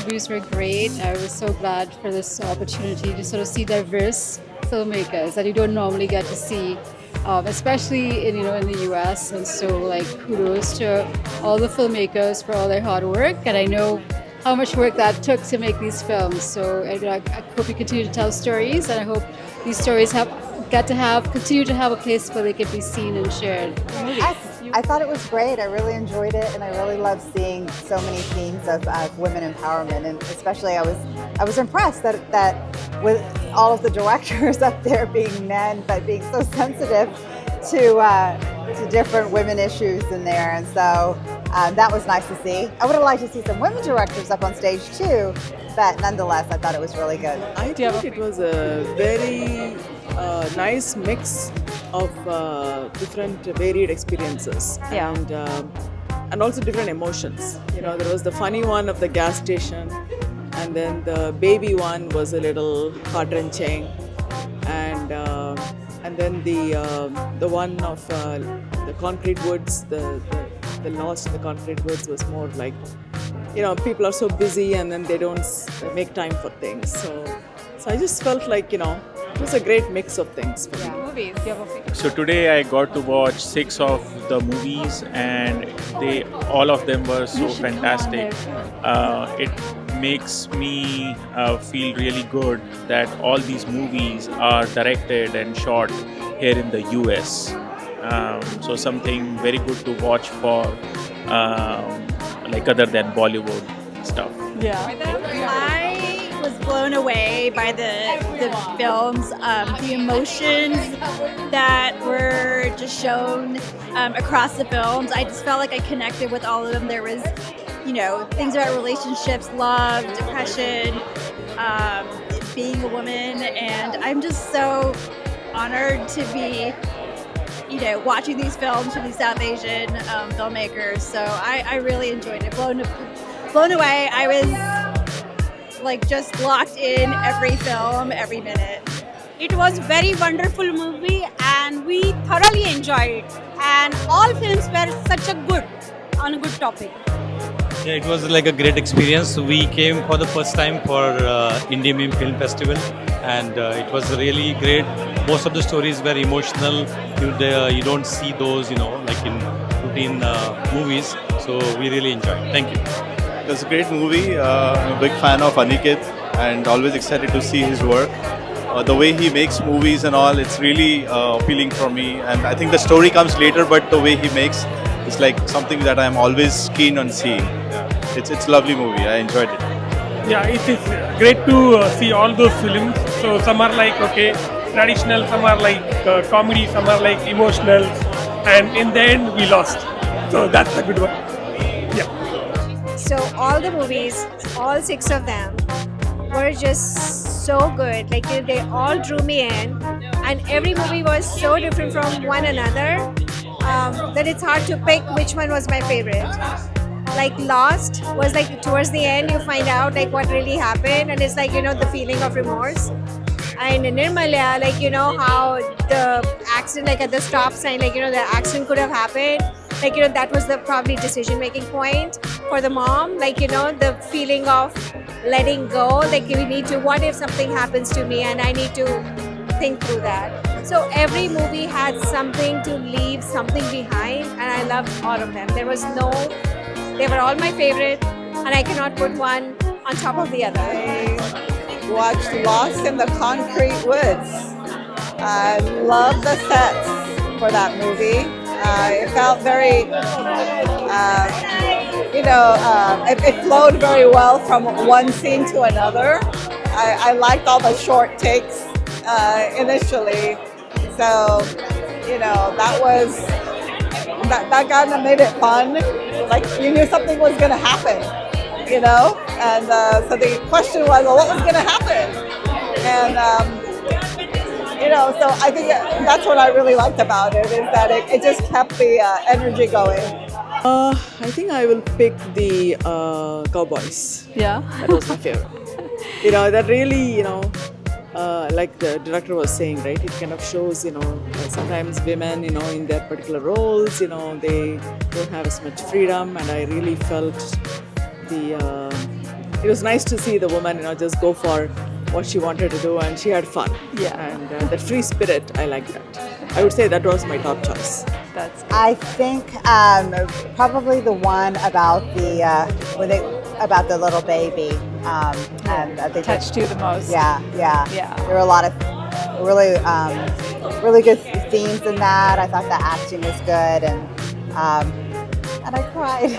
interviews were great. I was so glad for this opportunity to sort of see diverse filmmakers that you don't normally get to see, especially in the US. And so, like, kudos to all the filmmakers for all their hard work. And I know how much work that took to make these films. So I hope you continue to tell stories, and I hope these stories continue to have a place where they can be seen and shared. I thought it was great. I really enjoyed it, and I really loved seeing so many themes of women empowerment. And especially, I was impressed that with all of the directors up there being men, but being so sensitive to different women issues in there. And so that was nice to see. I would have liked to see some women directors up on stage too, but nonetheless, I thought it was really good. I think it was a very nice mix of different varied experiences and also different emotions. There was the funny one of the gas station, and then the baby one was a little heart-wrenching, and then the one of the concrete woods, the loss in the concrete woods was more like, people are so busy and then they don't make time for things. So I just felt like, it was a great mix of things for me. Movies. So today I got to watch 6 of the movies, and all of them were so fantastic. It makes me feel really good that all these movies are directed and shot here in the US. So something very good to watch for, like other than Bollywood stuff. I was blown away by the films, the emotions that were just shown across the films. I just felt like I connected with all of them. There was, things about relationships, love, depression, being a woman, and I'm just so honored to be watching these films from these South Asian filmmakers. So I really enjoyed it. Blown away. I was just locked in every film, every minute. It was very wonderful movie and we thoroughly enjoyed it. And all films were on a good topic. Yeah, it was like a great experience. We came for the first time for Indie Meme Film Festival, and it was really great. Most of the stories were emotional. You don't see those, like in routine movies. So we really enjoyed. Thank you. It was a great movie. I'm a big fan of Aniket and always excited to see his work. The way he makes movies and all, it's really appealing for me. And I think the story comes later, but the way he makes, it's like something that I'm always keen on seeing. It's a lovely movie. I enjoyed it. Yeah, it is great to see all those films. So some are like traditional, some are like comedy, some are like emotional, and in the end we lost. So that's a good one. Yeah. So all the movies, all 6 of them, were just so good. Like they all drew me in, and every movie was so different from one another that it's hard to pick which one was my favorite. Like Lost was like towards the end you find out like what really happened, and it's like the feeling of remorse. And in Nirmala, how the accident, like at the stop sign, the accident could have happened. That was the probably decision making point for the mom. The feeling of letting go. We need to. What if something happens to me and I need to think through that. So every movie had something to leave something behind, and I loved all of them. They were all my favorite, and I cannot put one on top of the other. I watched Lost in the Concrete Woods. I love the sets for that movie. It felt very, it flowed very well from one scene to another. I liked all the short takes initially. So, that kind of made it fun. Like you knew something was going to happen, and so the question was, well, what was going to happen? And, so I think that's what I really liked about it, is that it just kept the energy going. I think I will pick the Cowboys. Yeah. That was my favorite. That really, like the director was saying, right? It kind of shows, sometimes women, in their particular roles, they don't have as much freedom, and I really felt it was nice to see the woman, just go for what she wanted to do, and she had fun. Yeah. And that free spirit, I like that. I would say that was my top choice. That's I think probably the one about the about the little baby. And I think touched you the most. Yeah. There were a lot of really good themes in that. I thought the acting was good, and I cried.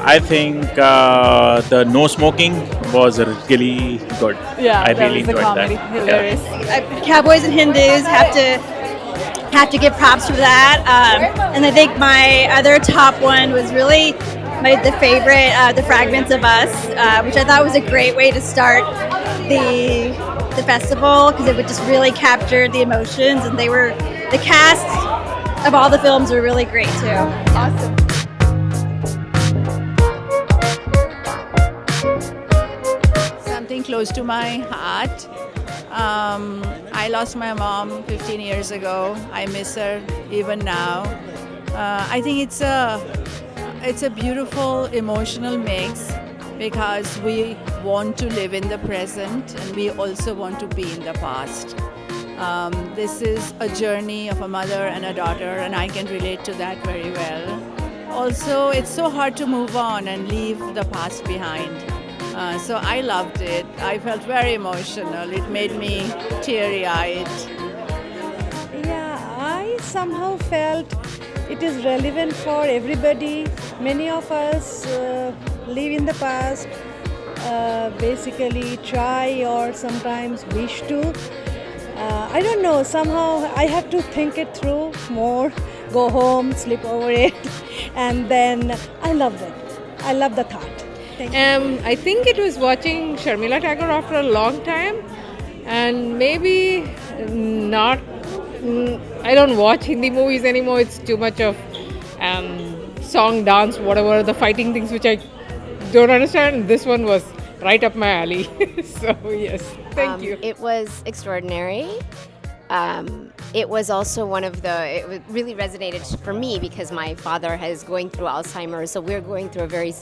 I think the no smoking was really good. Yeah, I that really was the enjoyed comedy. that. Hilarious. Cowboys and Hindus have to give props for that. And I think my other top one was really the favorite, The Fragments of Us, which I thought was a great way to start the festival, because it would just really capture the emotions, and the cast of all the films were really great too. Awesome. Something close to my heart. I lost my mom 15 years ago. I miss her even now. I think it's a beautiful emotional mix, because we want to live in the present and we also want to be in the past. This is a journey of a mother and a daughter, and I can relate to that very well. Also, it's so hard to move on and leave the past behind. So I loved it. I felt very emotional. It made me teary-eyed. Yeah, I somehow felt it is relevant for everybody. Many of us live in the past, basically try or sometimes wish to. I don't know, somehow I have to think it through more, go home, sleep over it, and then I loved it. I love the thought. I think it was watching Sharmila Tagore after a long time, and maybe not. I don't watch Hindi movies anymore. It's too much of song, dance, whatever, the fighting things which I don't understand. This one was right up my alley. So yes, thank you. It was extraordinary. It was also it really resonated for me, because my father is going through Alzheimer's, so we're going through a very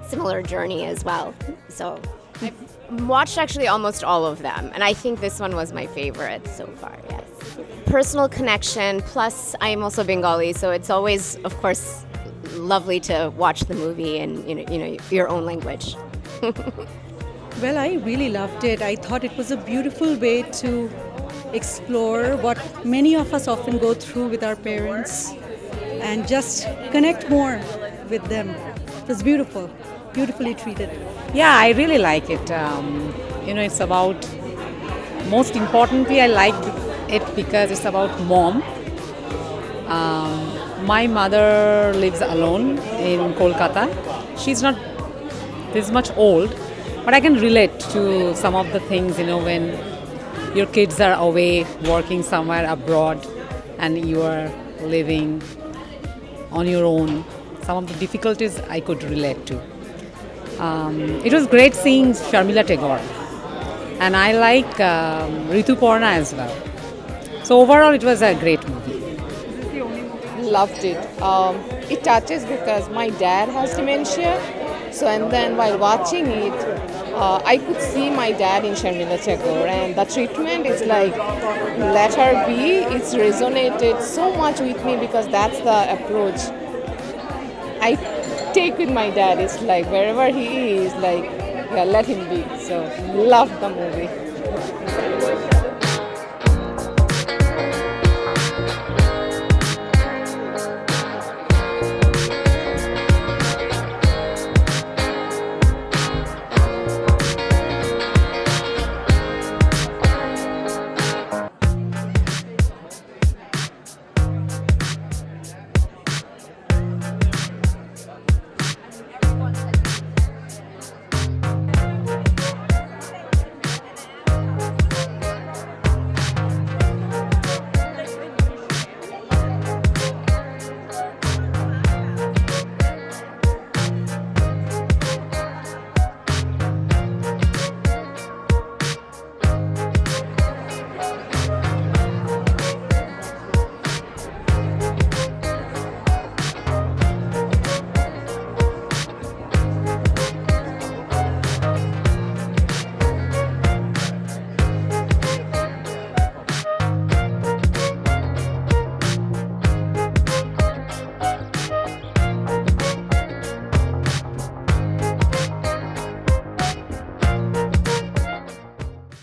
similar journey as well. So I've watched actually almost all of them, and I think this one was my favorite so far, yes. Personal connection, plus I'm also Bengali, so it's always, of course, lovely to watch the movie in your own language. Well, I really loved it. I thought it was a beautiful way to explore what many of us often go through with our parents and just connect more with them. It was beautiful, beautifully treated. Yeah, I really like it. It's about, most importantly, I like it because it's about mom. My mother lives alone in Kolkata. She's not this much old, but I can relate to some of the things, when your kids are away working somewhere abroad and you are living on your own. Some of the difficulties I could relate to. It was great seeing Sharmila Tagore, and I like Ritu Parna as well. So overall it was a great movie. Loved it. It touches because my dad has dementia. So, and then while watching it, I could see my dad in Sharmila Tagore, and the treatment is like, let her be. It's resonated so much with me, because that's the approach I take with my dad. It's like wherever he is, like, yeah, let him be. So, love the movie.